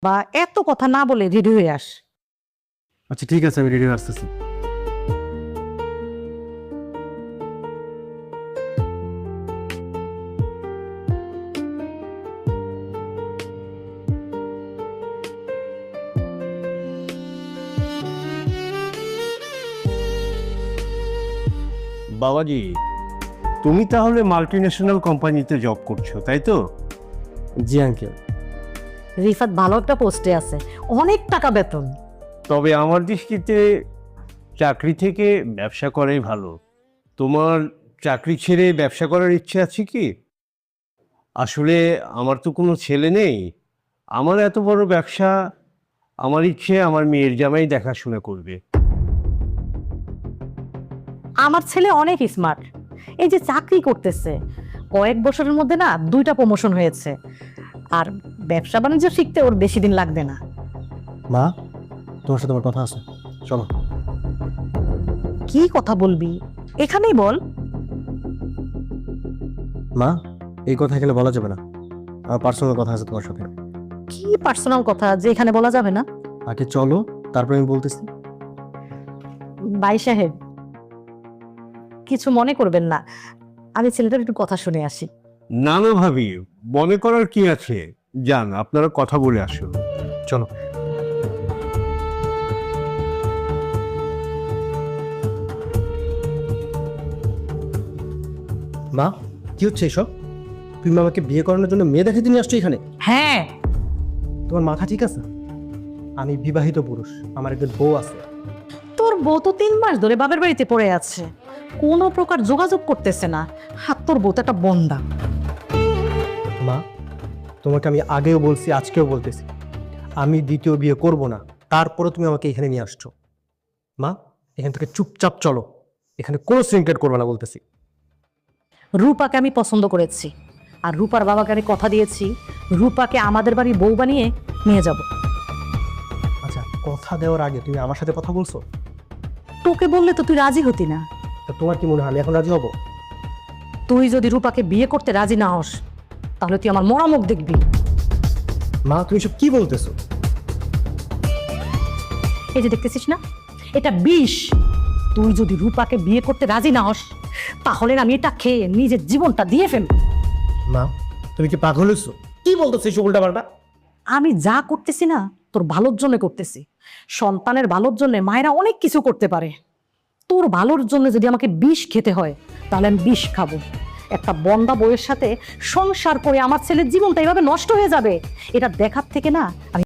বা এত কথা না বলে রেডি হয়ে আস। আচ্ছা ঠিক আছে, আমি রেডি হয়ে আসতেছি। বাবাজি, তুমি তাহলে মাল্টিন্যাশনাল কোম্পানিতে জব করছো, তাই তো? জি আঙ্কেল। রিফাত ভালো একটা পোস্টে আছে, অনেক টাকা বেতন। তবে আমার দৃষ্টিতে চাকরি থেকে ব্যবসা করাই ভালো। তোমার চাকরি ছেড়ে ব্যবসা করার ইচ্ছে আছে কি? আসলে আমার তো কোনো ছেলে নেই, আমার এত বড় ব্যবসা, আমার ইচ্ছে আমার মেয়ের জামাই দেখাশোনা করবে। আমার ছেলে অনেক স্মার্ট, এই যে চাকরি করতেছে, কয়েক বছরের মধ্যে না 2টা প্রমোশন হয়েছে। আর ব্যবসা বাণিজ্য শিখতে ওর বেশি দিন লাগবে না। মা, তোমার সাথে আমার কথা আছে, চলো। কি কথা বলবি এখানেই বল। মা, এই কথা এখানে বলা যাবে না, আমার পার্সোনাল কথা আছে তোমার সাথে। কি পার্সোনাল কথা যে এখানে বলা যাবে না? আগে চলো, তারপরে আমি বলতেছি। ভাই সাহেব, কিছু মনে করবেন না, আমি ছেলেটার একটু কথা শুনে আসি। না না ভাবি, মনে করার কি আছে, যান আপনারা কথা বলে আসুন। চলো। মা, কি হচ্ছে এসব? তুমি আমাকে বিয়ে করানোর জন্য মেয়ে দেখাতে নিয়ে আসছো এখানে? হ্যাঁ, তোমার মাথা ঠিক আছে? আমি বিবাহিত পুরুষ, আমার একটা বউ আছে। তোর বউ তো 3 মাস ধরে বাপের বাড়িতে পড়ে আছে, কোনো প্রকার যোগাযোগ করতেছে না। হাত তোর বউ তো একটা বন্দা। মা, তোমাকে আমি আগেও বলছি, আজকেও বলতেছি, আমি দ্বিতীয় বিয়ে করব না। তারপরে তুমি আমাকে এখানে নিয়ে আসছো। মা, এখান থেকে চুপচাপ চলো, এখানে কোনো সিনক্রেট করবে না বলতেছি। রূপাকে আমি পছন্দ করেছি, আর রূপার বাবাকে আমি কথা দিয়েছি রূপাকে আমাদের বাড়ি বউ বানিয়ে নিয়ে যাব। আচ্ছা, কথা দেওয়ার আগে তুমি আমার সাথে কথা বলছো? তোকে বললে তো তুই রাজি হতি না। তা তোমার কি মনে হয় আমি এখন রাজি হব? তুই যদি রূপাকে বিয়ে করতে রাজি না হস, তাহলে তুই আমার মরা মুখ দেখবি। মা, তুমি সব কি বলতেছো? এই যে দেখতেছিস না, এটা বিষ। তুই যদি রূপাকে বিয়ে করতে রাজি না হস, তাহলে আমি এটা খেয়ে নিজের জীবনটা দিয়ে ফেলব। মা, তুমি কি পাগল হয়েছো? কি বলতেছো এইসব উল্টাপাল্টা? আমি যা করতেছি না তোর ভালোর জন্য করতেছি। সন্তানের ভালোর জন্য মায়েরা অনেক কিছু করতে পারে। তোর ভালোর জন্য যদি আমাকে বিষ খেতে হয়, তাহলে আমি বিষ খাবো। একটা বন্দা বউয়ের সাথে সংসার করে আমার ছেলের জীবনটা এভাবে নষ্ট হয়ে যাবে, এটা দেখার থেকে না আমি